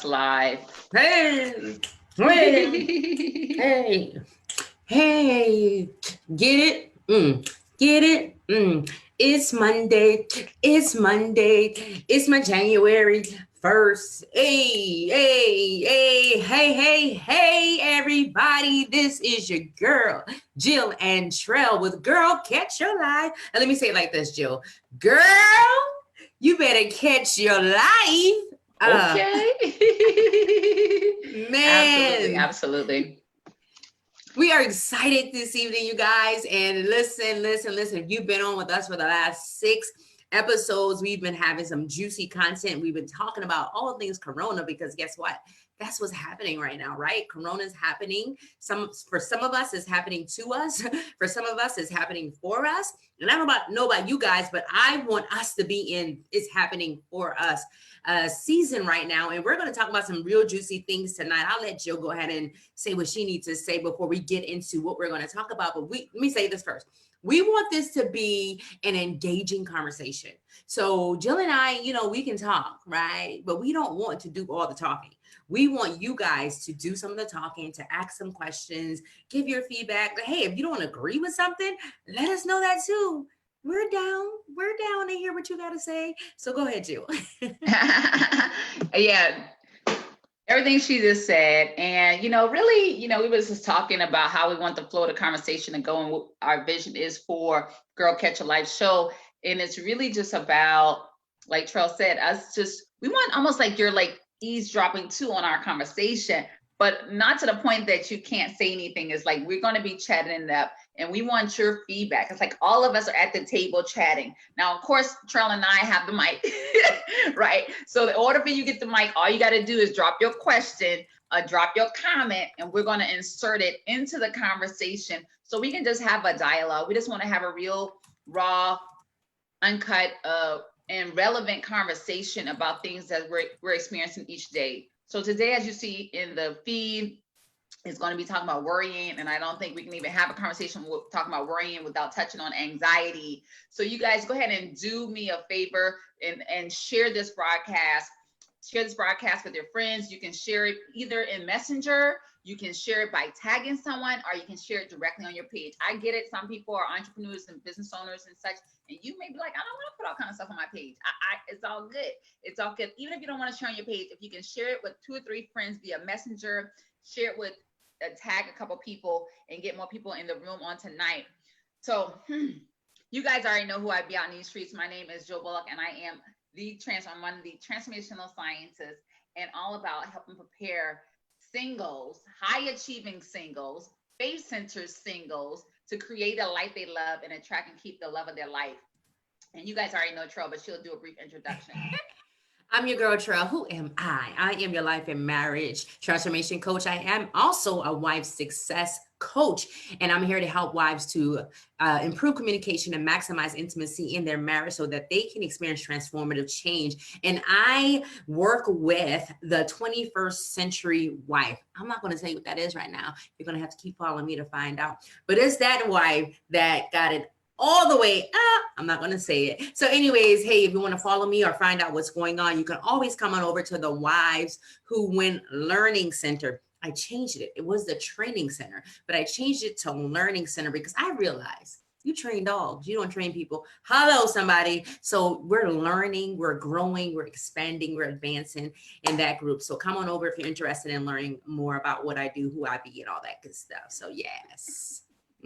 live. Hey, hey, hey, get it? Get it? It's Monday. It's Monday. It's my January 1st. Hey, everybody. This is your girl, Jill and Trell with Girl Catch Your Life. And let me say it like this, Jill. Girl, you better catch your life. Okay. Absolutely. Man, Absolutely. we are excited this evening, you guys. And listen. You've been on with us for the last 6 episodes. We've been having some juicy content. We've been talking about all things Corona because guess what? That's what's happening right now, right? Corona is happening. For some of us, it's happening to us. For some of us, it's happening for us. And I don't know about you guys, but I want us to be in it's happening for us season right now. And we're going to talk about some real juicy things tonight. I'll let Jill go ahead and say what she needs to say before we get into what we're going to talk about. But let me say this first. We want this to be an engaging conversation. So Jill and I, we can talk, right? But we don't want to do all the talking. We want you guys to do some of the talking, to ask some questions, give your feedback. Hey, if you don't agree with something, let us know that too. We're down to hear what you got to say. So go ahead, Jill. Yeah. Everything she just said. And, really, we was just talking about how we want the flow of the conversation to go and what our vision is for Girl Catch a Life show. And it's really just about, like Trell said, we want almost like you're like eavesdropping too on our conversation, but not to the point that you can't say anything. It's like, we're going to be chatting it up and we want your feedback. It's like all of us are at the table chatting. Now, of course, Trell and I have the mic, right? So in order for you to get the mic, all you got to do is drop your question, drop your comment, and we're going to insert it into the conversation so we can just have a dialogue. We just want to have a real, raw, uncut, and relevant conversation about things that we're experiencing each day. So today, as you see in the feed, it's going to be talking about worrying, and I don't think we can even have a conversation talking about worrying without touching on anxiety. So you guys go ahead and do me a favor and share this broadcast. Share this broadcast with your friends. You can share it either in Messenger, you can share it by tagging someone, or you can share it directly on your page. I get it. Some people are entrepreneurs and business owners and such, and you may be like, I don't want to put all kinds of stuff on my page. It's all good. It's all good. Even if you don't want to share on your page, if you can share it with 2 or 3 friends via Messenger, share it with tag a couple people and get more people in the room on tonight. So you guys already know who I be out in these streets. My name is Joe Bullock, and I am I'm one of the transformational scientists, and all about helping prepare singles, high achieving singles, faith-centered singles to create a life they love and attract and keep the love of their life. And you guys already know Trell, but she'll do a brief introduction. I'm your girl, Trell. Who am I? I am your life and marriage transformation coach. I am also a wife success coach, and I'm here to help wives to improve communication and maximize intimacy in their marriage so that they can experience transformative change. And I work with the 21st century wife. I'm not going to tell you what that is right now. You're going to have to keep following me to find out. But it's that wife that got it all the way up. I'm not going to say it. So anyways, hey, if you want to follow me or find out what's going on, you can always come on over to the Wives Who Win Learning Center. I changed it. It was the training center, but I changed it to learning center because I realized you train dogs. You don't train people. Hello, somebody. So we're learning, we're growing, we're expanding, we're advancing in that group. So come on over if you're interested in learning more about what I do, who I be, and all that good stuff. So yes.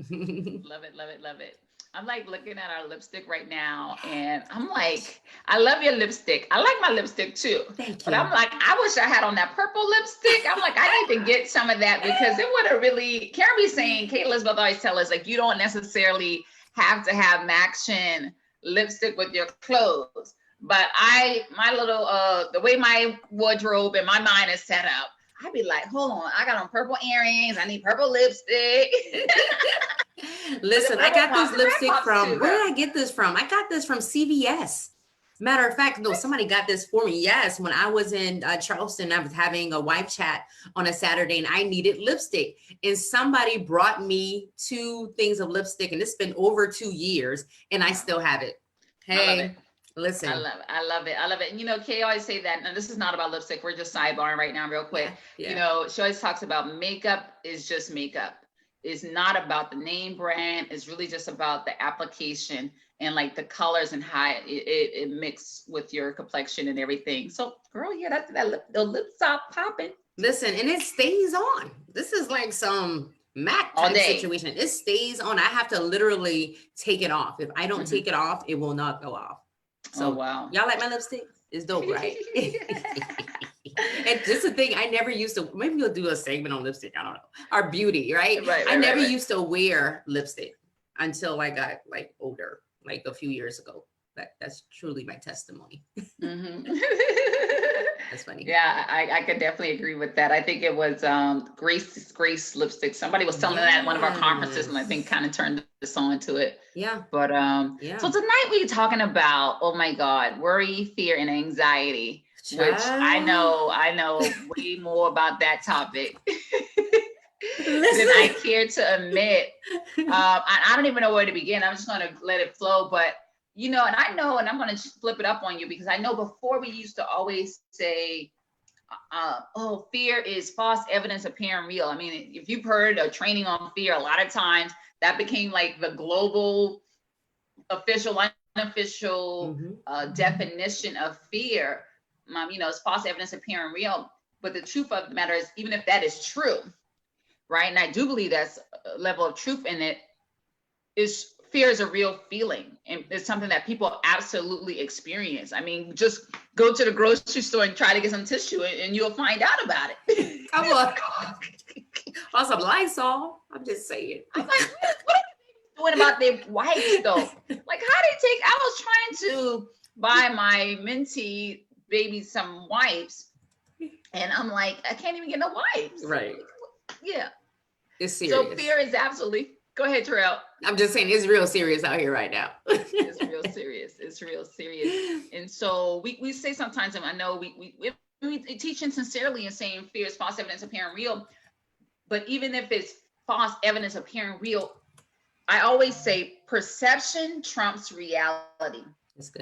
Love it, love it, love it. I'm like looking at our lipstick right now, and I'm like, I love your lipstick. I like my lipstick too. Thank you. But I'm like, I wish I had on that purple lipstick. I'm like, I need to get some of that because it would have really, Karen be saying, Kate Elizabeth always tell us, like, you don't necessarily have to have matching lipstick with your clothes. But my little, the way my wardrobe and my mind is set up, I'd be like, hold on, I got on purple earrings. I need purple lipstick. Listen, I got this lipstick from, where did I get this from? I got this from CVS. Matter of fact, no, somebody got this for me. Yes, when I was in Charleston, I was having a wife chat on a Saturday and I needed lipstick. And somebody brought me 2 things of lipstick and it's been over 2 years and I still have it. Hey, Listen. I love it. I love it. And Kay always say that, and this is not about lipstick. We're just sidebarring right now, real quick. Yeah. She always talks about makeup is just makeup. It's not about the name brand. It's really just about the application and like the colors and how it mix with your complexion and everything. So, girl, yeah, the lips are popping. Listen, and it stays on. This is like some Mac All type day. situation. It stays on. I have to literally take it off. If I don't take it off, it will not go off. So, wow. Y'all like my lipstick? It's dope, right? And just the thing, I never used to, maybe we'll do a segment on lipstick. I don't know. Our beauty, right? I never used to wear lipstick until I got like older, like a few years ago. That's truly my testimony. That's funny. Yeah, I could definitely agree with that. I think it was Grace lipstick. Somebody was telling that at one of our conferences, and I think kind of turned this on to it. Yeah. But so tonight we're talking about, oh my God, worry, fear, and anxiety, which I know way more about that topic than I care to admit. I don't even know where to begin. I'm just going to let it flow. But and I'm going to flip it up on you, because I know before we used to always say, fear is false evidence appearing real. I mean, if you've heard a training on fear, a lot of times that became like the global official, unofficial definition of fear. It's false evidence appearing real. But the truth of the matter is, even if that is true, right? And I do believe that's a level of truth in it, is fear is a real feeling, and it's something that people absolutely experience. I mean, just go to the grocery store and try to get some tissue, and you'll find out about it. Come on. Or some Lysol. I'm just saying. I'm like, what are they doing about their wipes, though? Like, I was trying to buy my Minty baby some wipes, and I'm like, I can't even get no wipes. Right. Yeah. It's serious. So fear is absolutely. Go ahead, Terrell. I'm just saying, it's real serious out here right now. It's real serious. It's real serious. And so we say sometimes, and I know we teaching sincerely and saying fear is false evidence appearing real. But even if it's false evidence appearing real, I always say perception trumps reality.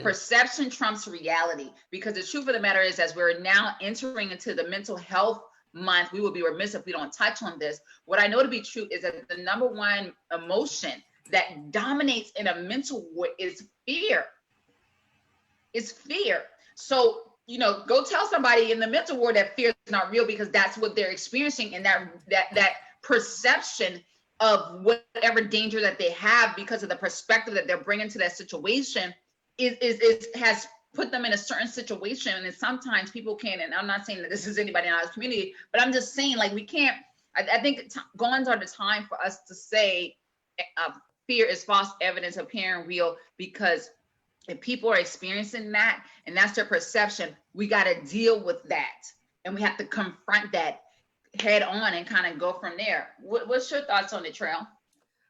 Perception trumps reality, because the truth of the matter is, as we're now entering into the mental health month, we will be remiss if we don't touch on this. What I know to be true is that the number one emotion that dominates in a mental ward is fear. It's fear. So, go tell somebody in the mental ward that fear is not real, because that's what they're experiencing, and that perception of whatever danger that they have because of the perspective that they're bringing to that situation has put them in a certain situation. And sometimes people can, and I'm not saying that this is anybody in our community, but I'm just saying, like, we can't, I think gone's are the time for us to say fear is false evidence appearing real, because if people are experiencing that and that's their perception, we got to deal with that, and we have to confront that head on and kind of go from there. What's your thoughts on it, Trail?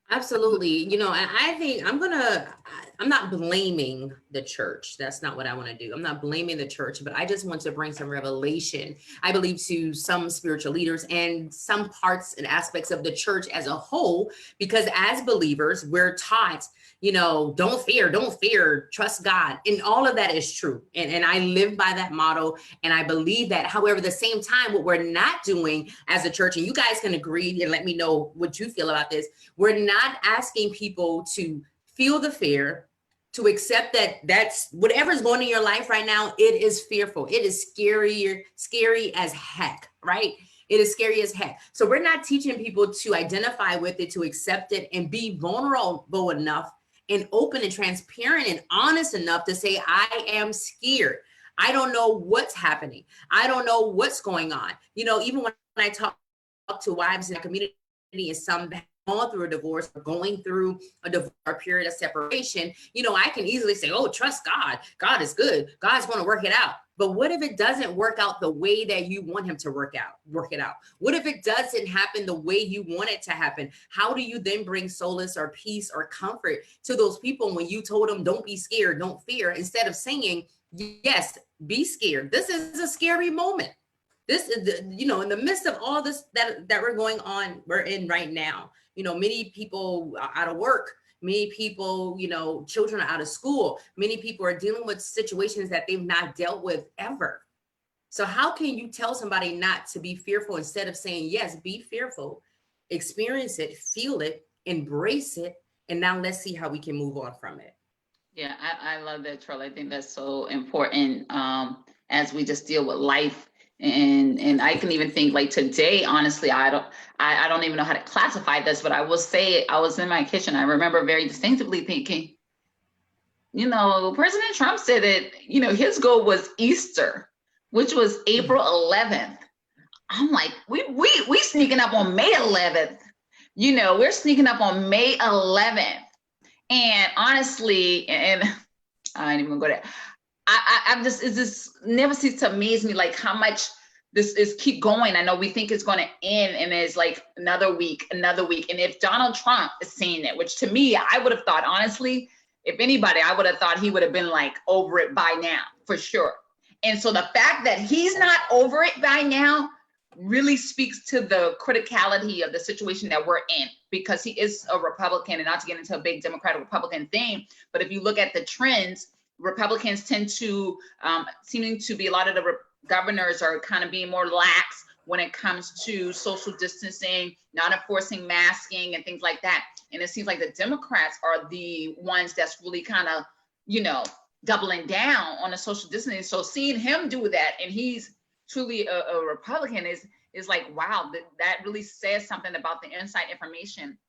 Absolutely. And I think I'm not blaming the church. That's not what I want to do. I'm not blaming the church, but I just want to bring some revelation, I believe, to some spiritual leaders and some parts and aspects of the church as a whole, because as believers, we're taught, don't fear, trust God. And all of that is true. And I live by that motto, and I believe that. However, at the same time, what we're not doing as a church, and you guys can agree and let me know what you feel about this, we're not asking people to feel the fear, to accept that that's whatever's going on in your life right now. It is fearful. It is scary as heck, right? It is scary as heck. So we're not teaching people to identify with it, to accept it, and be vulnerable enough and open and transparent and honest enough to say, I am scared. I don't know what's happening. I don't know what's going on. Even when I talk to wives in the community, and some going through a divorce or going through a divorce period of separation, I can easily say, oh, trust God. God is good. God's going to work it out. But what if it doesn't work out the way that you want him to work it out? What if it doesn't happen the way you want it to happen? How do you then bring solace or peace or comfort to those people when you told them, don't be scared, don't fear, instead of saying, yes, be scared. This is a scary moment. This is, in the midst of all this that we're in right now, many people are out of work, Many people, you know, children are out of school. Many people are dealing with situations that they've not dealt with ever. So how can you tell somebody not to be fearful instead of saying, yes, be fearful, experience it, feel it, embrace it, and now let's see how we can move on from it. Yeah, I love that, Troll. I think that's so important, as we just deal with life. And I can even think like today, honestly, I don't even know how to classify this, but I will say I was in my kitchen. I remember very distinctively thinking, President Trump said that, his goal was Easter, which was April 11th. I'm like, we sneaking up on May 11th. We're sneaking up on May 11th. And honestly, and I ain't even gonna go there. I'm just, it just never ceases to amaze me, like how much this is keep going. I know we think it's going to end, and it's like another week. And if Donald Trump is saying it, which to me, I would have thought, honestly, if anybody, I would have thought he would have been like over it by now, for sure. And so the fact that he's not over it by now really speaks to the criticality of the situation that we're in, because he is a Republican, and not to get into a big Democratic Republican thing, but if you look at the trends, Republicans tend to seeming to be, a lot of the governors are kind of being more lax when it comes to social distancing, not enforcing masking and things like that. And it seems like the Democrats are the ones that's really kind of, doubling down on the social distancing. So seeing him do that, and he's truly a Republican, is like, wow, that really says something about the inside information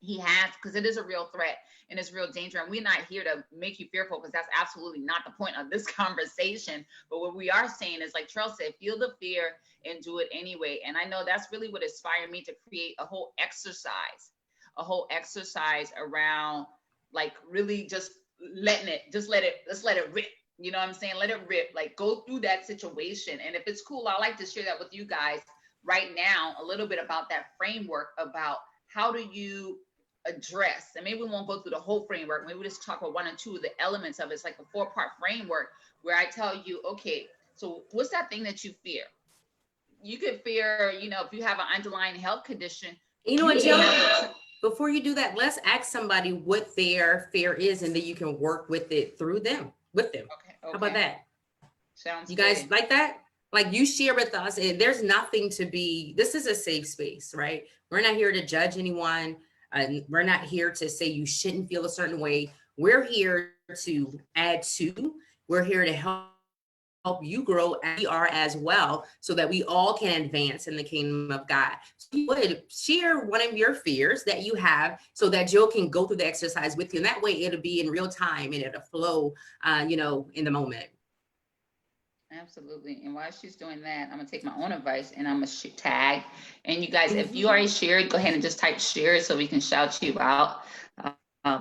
he has, because it is a real threat and it's real danger. And we're not here to make you fearful, because that's absolutely not the point of this conversation. But what we are saying is, like Terrell said, feel the fear and do it anyway. And I know that's really what inspired me to create a whole exercise around, like, really just letting it, let's let it rip. You know what I'm saying? Let it rip, like go through that situation. And if it's cool, I'd like to share that with you guys right now, a little bit about that framework, about how do you address, and maybe we won't go through the whole framework. Maybe we'll just talk about one or two of the elements of it. It's like a 4-part framework where I tell you, okay, so what's that thing that you fear? You could fear, if you have an underlying health condition. You know what, Jill? Before you do that, let's ask somebody what their fear is, and then you can work with it through them, with them. Okay. How about that? Sounds you guys good. Like that? Like, you share with us, and there's nothing to be, this is a safe space, right? We're not here to judge anyone. We're not here to say you shouldn't feel a certain way. We're here to add to, we're here to help you grow as we are as well, so that we all can advance in the kingdom of God. So you would share one of your fears that you have, so that Jill can go through the exercise with you. And that way it'll be in real time and it'll flow, in the moment. Absolutely. And while she's doing that, I'm gonna take my own advice, and I'm gonna tag. And you guys, if you already shared, go ahead and just type share so we can shout you out.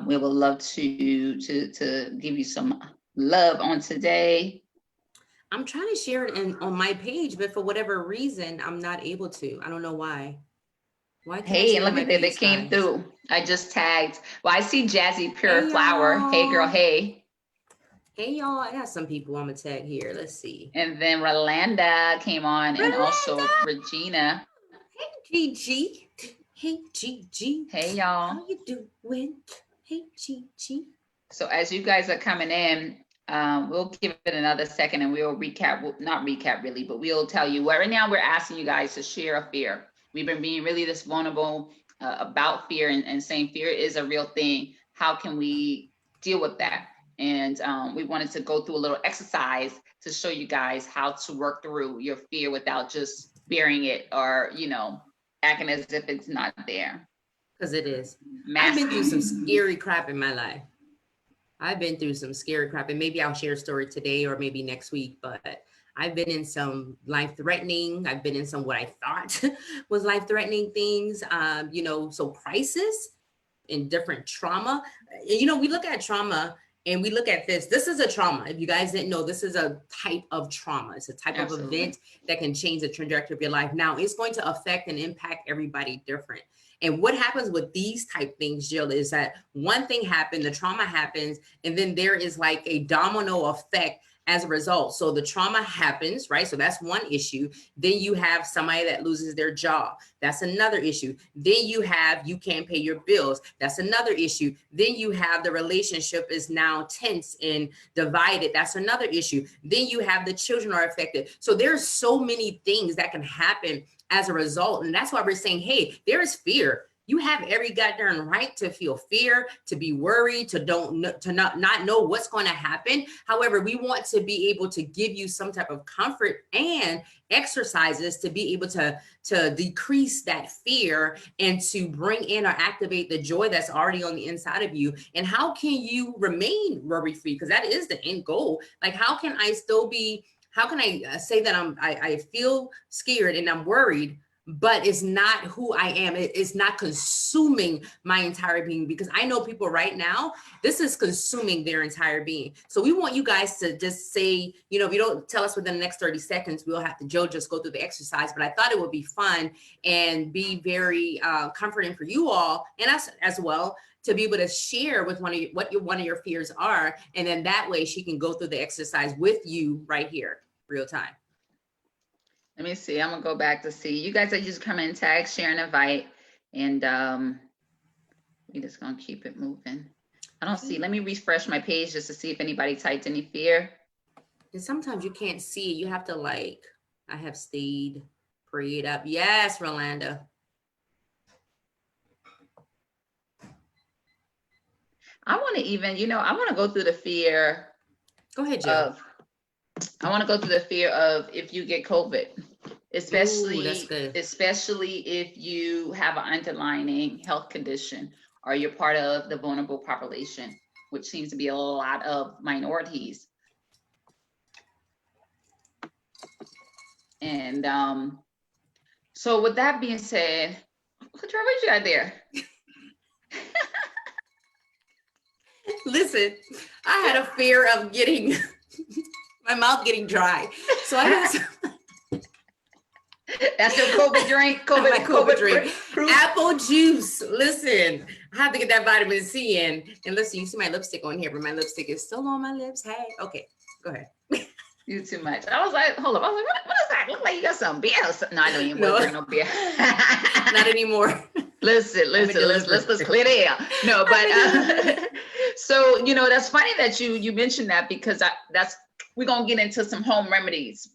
We would love to give you some love on today. I'm trying to share it on my page, but for whatever reason, I'm not able to. I don't know why. Hey, and look at that, they came through. I just tagged. Well, I see Jazzy Pure Flower. Hey, girl. Hey. Hey, y'all. I got some people on the tag here. Let's see. And then Rolanda came on, and also Regina. Hey, Gigi. Hey, Gigi. Hey, y'all. How you doing? Hey, Gigi. So as you guys are coming in, we'll give it another second, and we'll not recap really, but we'll tell you. Right now, we're asking you guys to share a fear. We've been being really this vulnerable about fear, and saying fear is a real thing. How can we deal with that? And we wanted to go through a little exercise to show you guys how to work through your fear without just burying it, or, acting as if it's not there. Because it is. I've been through some scary crap in my life. And maybe I'll share a story today or maybe next week, but I've been in some life-threatening, I've been in some what I thought was life-threatening things, so crisis and different trauma. We look at trauma and we look at this is a trauma. If you guys didn't know, this is a type of trauma. It's a type of event that can change the trajectory of your life. Now, it's going to affect and impact everybody different. And what happens with these type things, Jill, is that one thing happened, the trauma happens, and then there is like a domino effect as a result. So the trauma happens, right? So that's one issue. Then you have somebody that loses their job. That's another issue. Then you can't pay your bills. That's another issue. Then you have the relationship is now tense and divided. That's another issue. Then you have the children are affected. So there's so many things that can happen as a result. And that's why we're saying, hey, there is fear. You have every goddamn right to feel fear, to be worried, to not know what's going to happen. However, we want to be able to give you some type of comfort and exercises to be able to decrease that fear and to bring in or activate the joy that's already on the inside of you. And how can you remain worry free? Because that is the end goal. Like, how can I say that I feel scared and I'm worried, but it's not who I am. It's not consuming my entire being, because I know people right now, this is consuming their entire being. So we want you guys to just say, you know, if you don't tell us within the next 30 seconds, we'll have to just go through the exercise. But I thought it would be fun and be very comforting for you all and us as well, to be able to share with one of your fears are. And then that way she can go through the exercise with you right here, real time. Let me see. I'm gonna go back to see. You guys are just come in, tag, share, and invite, and we're just gonna keep it moving. I don't see. Let me refresh my page just to see if anybody typed any fear. And sometimes you can't see. You have to I have stayed prayed up. Yes, Rolanda. I want to even, I want to go through the fear. Go ahead, Jill. I want to go through the fear of if you get COVID, especially if you have an underlying health condition or you're part of the vulnerable population, which seems to be a lot of minorities. And so with that being said, what you got there? Listen, I had a fear of getting my mouth getting dry. So I got that's your COVID drink. COVID drink. Apple juice. Listen, I have to get that vitamin C in. And listen, you see my lipstick on here, but my lipstick is still on my lips. Hey, okay, go ahead. You too much. I was like, hold up. I was like, what is that? Look like you got some beer. No, I don't even want to drink no beer. Not anymore. Listen. Let's clear the air. No, but so that's funny that you mentioned that, because we're gonna get into some home remedies.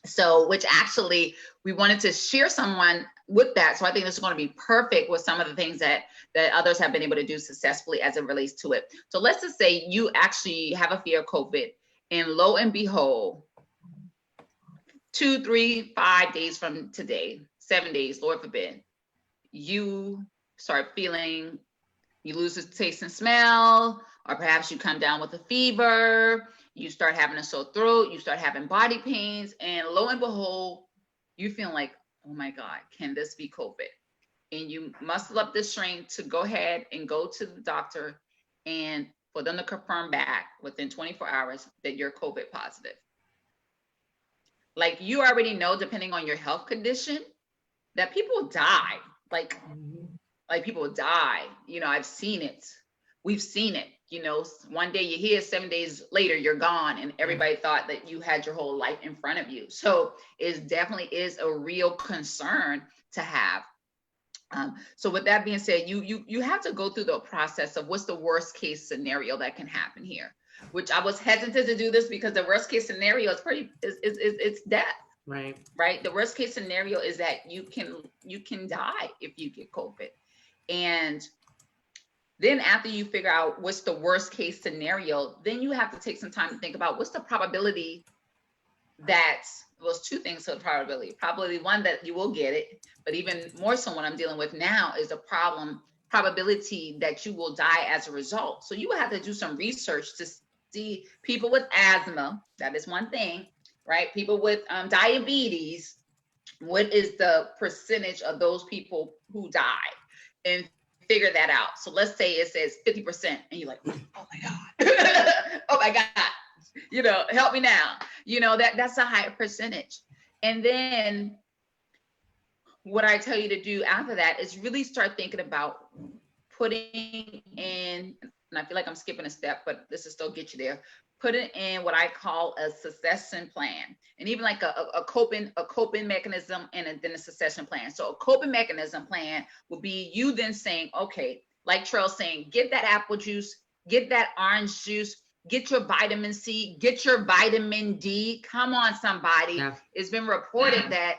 So, which actually we wanted to share someone with that. So I think this is going to be perfect with some of the things that others have been able to do successfully as it relates to it. So let's just say you actually have a fear of COVID, and lo and behold, 2, 3, 5 days from today, 7 days, Lord forbid, you start feeling, you lose the taste and smell, or perhaps you come down with a fever, you start having a sore throat, you start having body pains, and lo and behold, you feel like, oh my God, can this be COVID? And you muscle up the strength to go ahead and go to the doctor and for them to confirm back within 24 hours that you're COVID positive. Like, you already know, depending on your health condition, that people die. Like people die. I've seen it. We've seen it. One day you're here, 7 days later you're gone, and everybody thought that you had your whole life in front of you. So it definitely is a real concern to have. So with that being said, you have to go through the process of what's the worst case scenario that can happen here, which I was hesitant to do this because the worst case scenario is it's death. Right. The worst case scenario is that you can die if you get COVID. And then after you figure out what's the worst case scenario, then you have to take some time to think about what's the probability that, well, it's two things to the probability. Probably one, that you will get it, but even more so what I'm dealing with now is the probability that you will die as a result. So you will have to do some research to see people with asthma, that is one thing, right? People with diabetes, what is the percentage of those people who die? And figure that out. So let's say it says 50%, and you're like, oh my God, oh my God, help me now. That's a higher percentage. And then what I tell you to do after that is really start thinking about putting in, and I feel like I'm skipping a step, but this will still get you there, put it in what I call a succession plan, and even like a coping mechanism, and then a succession plan. So a coping mechanism plan would be you then saying, okay, like Trell saying, get that apple juice, get that orange juice, get your vitamin C, get your vitamin D. Come on, somebody. Yeah. It's been reported that,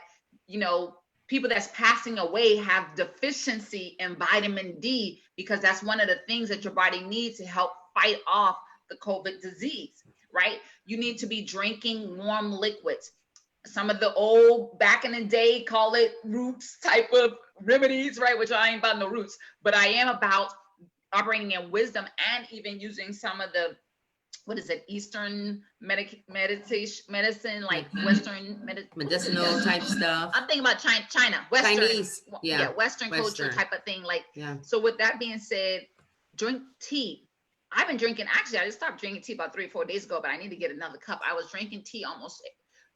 people that's passing away have deficiency in vitamin D, because that's one of the things that your body needs to help fight off the COVID disease, right? You need to be drinking warm liquids. Some of the old back in the day call it roots type of remedies, right? Which I ain't about no roots, but I am about operating in wisdom, and even using some of the, what is it, Eastern medicine, like Western medicinal type stuff. I'm thinking about China, Western, Chinese, Western culture type of thing. Like, yeah. So with that being said, drink tea. I've been drinking, actually, I just stopped drinking tea about 3 or 4 days ago, but I need to get another cup. I was drinking tea almost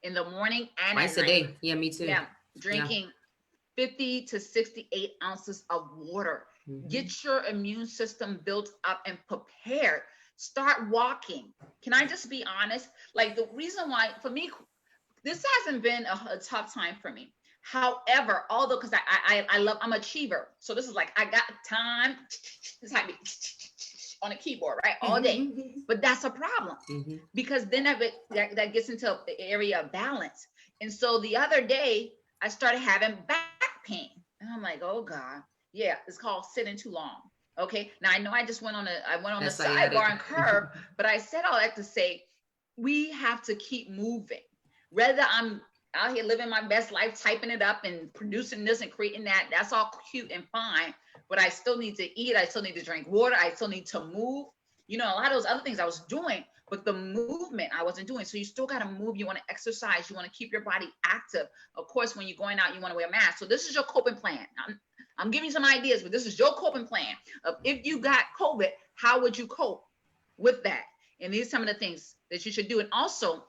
in the morning and twice a day. Yeah, me too. Yeah, drinking 50 to 68 ounces of water. Mm-hmm. Get your immune system built up and prepared. Start walking. Can I just be honest? Like, the reason why, for me, this hasn't been a tough time for me. However, although, because I'm an achiever. So this is like, I got time. This might be on a keyboard, right? All day. But that's a problem, because then that gets into the area of balance. And so the other day, I started having back pain. And I'm like, oh God. Yeah, it's called sitting too long. Okay. Now I know I just went on the sidebar and curve, but I said all that to say we have to keep moving. Whether I'm out here living my best life, typing it up and producing this and creating that, that's all cute and fine. But I still need to eat. I still need to drink water. I still need to move. A lot of those other things I was doing, but the movement I wasn't doing. So you still got to move. You want to exercise. You want to keep your body active. Of course, when you're going out, you want to wear a mask. So this is your coping plan. I'm giving you some ideas, but this is your coping plan of if you got COVID, how would you cope with that? And these are some of the things that you should do. And also,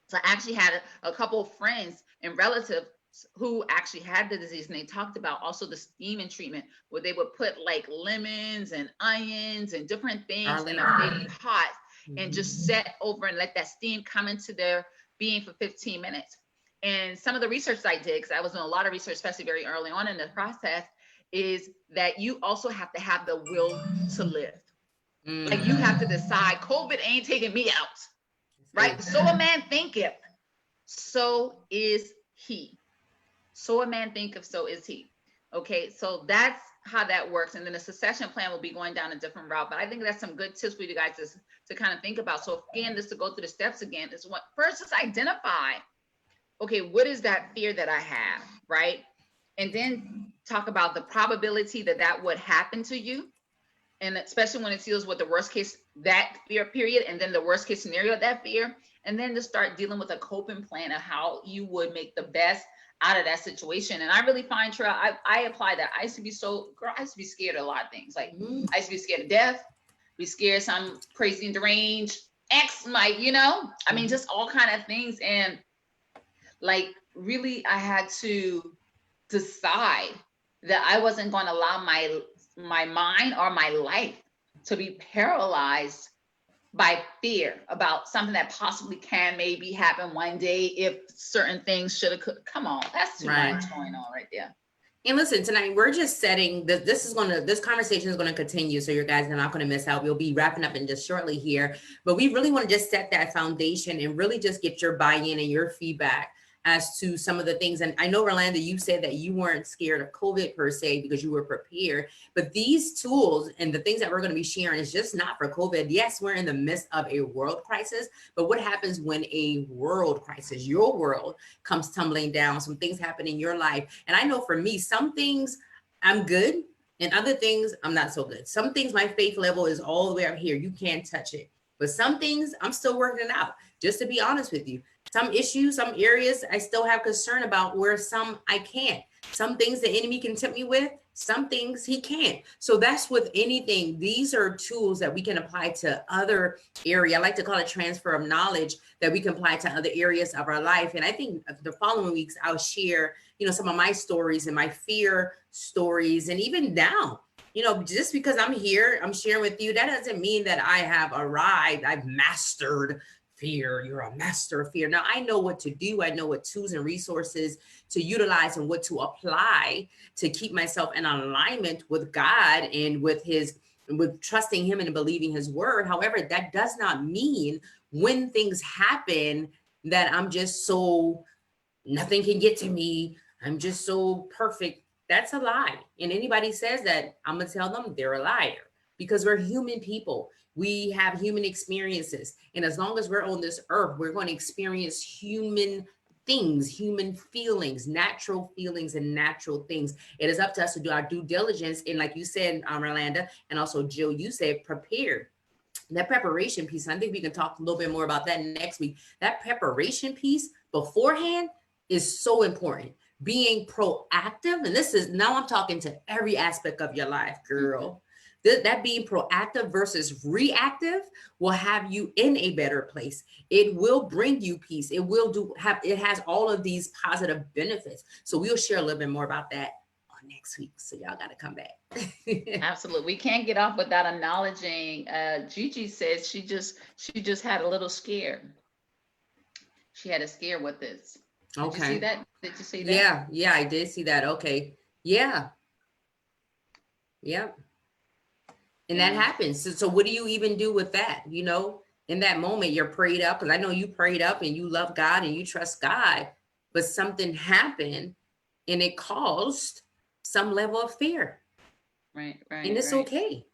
so I actually had a couple of friends and relatives who actually had the disease, and they talked about also the steaming treatment, where they would put like lemons and onions and different things in a big pot and just set over and let that steam come into their being for 15 minutes. And some of the research that I did, because I was doing a lot of research, especially very early on in the process, is that you also have to have the will to live. Like, you have to decide, COVID ain't taking me out, right? So a man thinketh, so is he. So a man thinketh, so is he. Okay, so that's how that works. And then the succession plan will be going down a different route. But I think that's some good tips for you guys to kind of think about. So again, just to go through the steps again, is what first is identify, okay, what is that fear that I have, right? And then talk about the probability that would happen to you. And especially when it deals with the worst case, that fear period, and then the worst case scenario of that fear. And then to start dealing with a coping plan of how you would make the best out of that situation. And I really find, Trell, I apply that. I used to be scared of a lot of things. Like, I used to be scared of death, be scared some crazy and deranged ex might, I mean, just all kind of things. And like, really, I had to decide that I wasn't going to allow my mind or my life to be paralyzed by fear about something that possibly can maybe happen one day if certain things should have could. Come on, that's too much going on right there. And listen, tonight we're just setting this conversation is going to continue, so you guys are not going to miss out. We'll be wrapping up in just shortly here, but we really want to just set that foundation and really just get your buy-in and your feedback as to some of the things. And I know, Rolanda, you said that you weren't scared of COVID per se because you were prepared, but these tools and the things that we're going to be sharing is just not for COVID. Yes, we're in the midst of a world crisis, but what happens when a world crisis, your world, comes tumbling down, some things happen in your life? And I know for me, some things I'm good and other things I'm not so good. Some things my faith level is all the way up here. You can't touch it. But some things I'm still working it out, just to be honest with you. Some issues, some areas I still have concern about, where some I can't. Some things the enemy can tempt me with, some things he can't. So that's with anything. These are tools that we can apply to other areas. I like to call it transfer of knowledge that we can apply to other areas of our life. And I think the following weeks I'll share, some of my stories and my fear stories. And even now, just because I'm here, I'm sharing with you, that doesn't mean that I have arrived, I've mastered fear. You're a master of fear. Now I know what to do. I know what tools and resources to utilize and what to apply to keep myself in alignment with God and with trusting him and believing his word. However, that does not mean when things happen that I'm just so nothing can get to me. I'm just so perfect. That's a lie. And anybody says that, I'm going to tell them they're a liar, because we're human people. We have human experiences. And as long as we're on this earth, we're going to experience human things, human feelings, and natural things. It is up to us to do our due diligence. And like you said, Orlando, and also Jill, you said prepared. That preparation piece, and I think we can talk a little bit more about that next week. That preparation piece beforehand is so important. Being proactive, and this is, now I'm talking to every aspect of your life, girl. That being proactive versus reactive will have you in a better place. It will bring you peace. It has all of these positive benefits. So we'll share a little bit more about that on next week. So y'all got to come back. Absolutely. We can't get off without acknowledging, Gigi says she just had a little scare. She had a scare with this. Did you see that? Did you see that? Yeah, I did see that. Okay. Yeah. And that happens. So what do you even do with that? In that moment, you're prayed up, because I know you prayed up and you love God and you trust God, but something happened and it caused some level of fear. Right. And it's okay.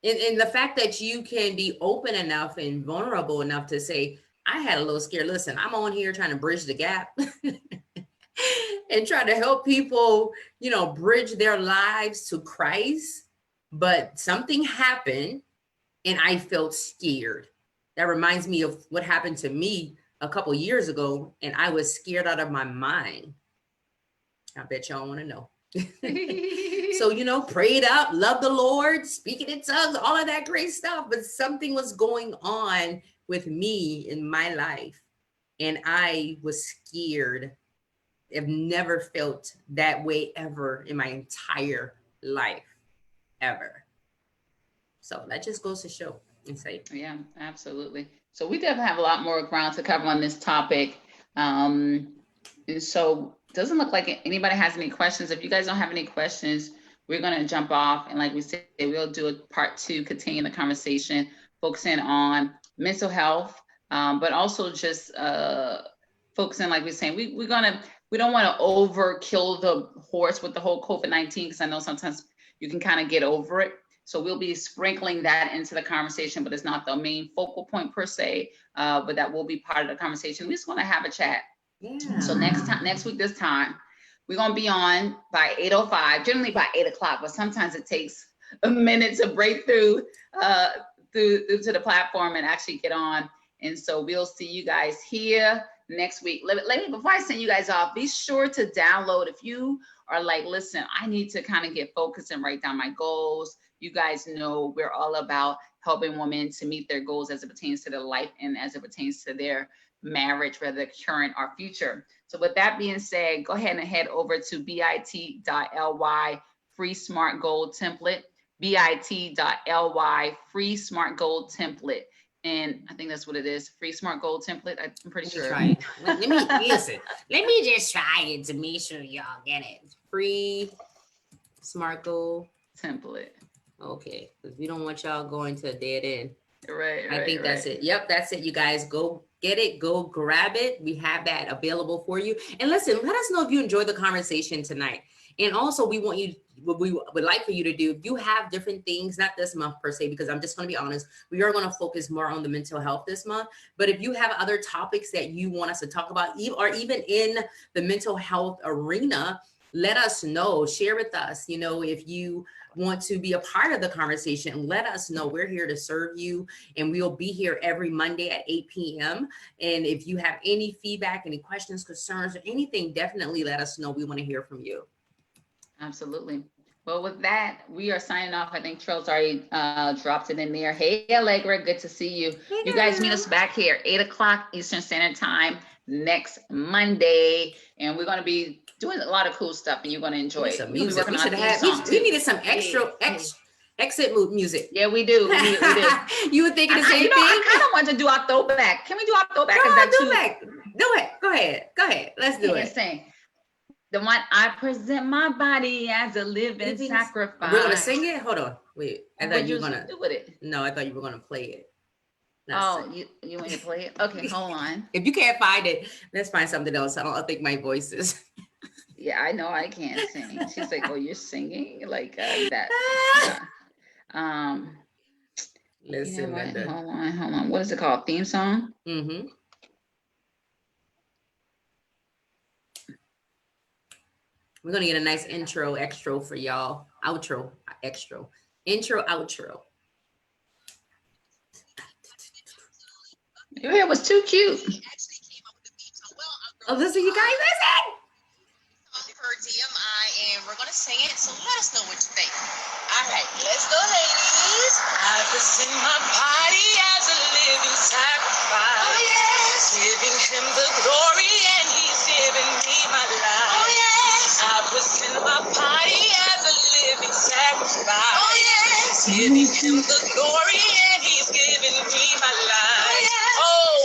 And the fact that you can be open enough and vulnerable enough to say, I had a little scare. Listen, I'm on here trying to bridge the gap and trying to help people, bridge their lives to Christ. But something happened and I felt scared. That reminds me of what happened to me a couple years ago, and I was scared out of my mind. I bet y'all want to know. So, prayed up, love the Lord, speaking in tongues, all of that great stuff. But something was going on with me in my life, and I was scared. I've never felt that way ever in my entire life, ever. So that just goes to show and say. Yeah, absolutely. So we definitely have a lot more ground to cover on this topic. And so doesn't look like anybody has any questions. If you guys don't have any questions, we're going to jump off. And like we said, we'll do a part 2, continue the conversation, focusing on mental health, but also just focusing, like we're saying, we don't want to overkill the horse with the whole COVID-19, because I know sometimes you can kind of get over it. So we'll be sprinkling that into the conversation, but it's not the main focal point per se, but that will be part of the conversation. We just want to have a chat. Yeah. So next week, this time, we're going to be on by 8:05, generally by 8 o'clock, but sometimes it takes a minute to break through to the platform and actually get on. And so we'll see you guys here next week. Let me, before I send you guys off, be sure to download. If you are like, listen, I need to kind of get focused and write down my goals. You guys know we're all about helping women to meet their goals as it pertains to their life and as it pertains to their marriage, whether current or future. So with that being said, go ahead and head over to bit.ly free smart goal template, bit.ly free smart goal template. And I think that's what it is, free smart goal template. I'm pretty sure. Try it. Let me listen. Let me just try it to make sure y'all get it. Free smart goal template. Okay, because we don't want y'all going to a dead end. Right. I think that's it. Yep, that's it. You guys go get it, go grab it. We have that available for you. And listen, let us know if you enjoyed the conversation tonight. And also, we would like for you to do, if you have different things, not this month per se, because I'm just going to be honest, we are going to focus more on the mental health this month. But if you have other topics that you want us to talk about, or even in the mental health arena, let us know. Share with us. If you want to be a part of the conversation, let us know. We're here to serve you, and we'll be here every Monday at 8 p.m. And if you have any feedback, any questions, concerns, or anything, definitely let us know. We want to hear from you. Absolutely. Well, with that, we are signing off. I think Trell's already dropped it in there. Hey, Allegra, good to see you. You guys meet us back here, 8 o'clock Eastern Standard Time next Monday. And we're going to be doing a lot of cool stuff, and you're going to enjoy it. Some We're music. going We to should be working on have. our theme song We too. needed some exit music. Yeah, we do. We do. You were thinking the same thing. I kind of want to do our throwback. Can we do our throwback? Go ahead. Let's do it. Sing. The one, I present my body as a living sacrifice. We're gonna sing it. Hold on, wait. I thought you were gonna do with it. No, I thought you were gonna play it. You want to play it? Okay, hold on. If you can't find it, let's find something else. I think my voice is. Yeah, I know I can't sing. She's like, "Oh, you're singing like that." Listen, you know what? Hold on. What is it called? Theme song? Mm-hmm. We're gonna get a nice intro, extra for y'all. Outro, extra. Intro, outro. Your hair was too cute. Oh, listen, you guys, listen. For DMI, and we're gonna sing it. So let us know what you think. All right, let's go, ladies. I present my body as a living sacrifice. Oh yes, giving him the glory, and he's giving me my life. Oh yes, I present my body as a living sacrifice. Oh yes, giving him the glory, and he's giving me my life. Oh yes. Oh,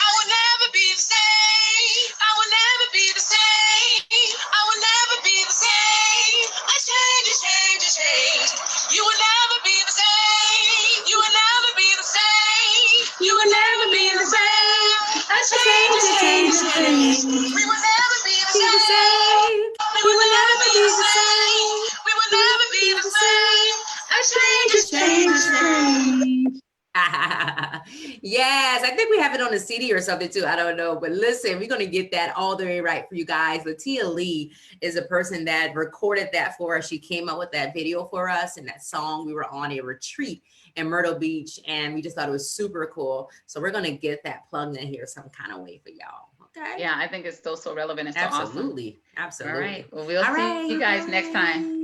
I will never be the same. I will never be the same. I will never be the same. A change. You will never be the same. You will never be the same. You will never be the same. A change. We will never be the same. We will never be the same. We will never be the same. A change. Yes, I think we have it on a CD or something too. I don't know, but listen, we're gonna get that all the way right for you guys. Latia Lee is a person that recorded that for us. She came up with that video for us and that song. We were on a retreat in Myrtle Beach, and we just thought it was super cool. So we're gonna get that plugged in here some kind of way for y'all. Okay. Yeah, I think it's still so relevant and so awesome. Absolutely. All right. Well, we'll see you guys next time.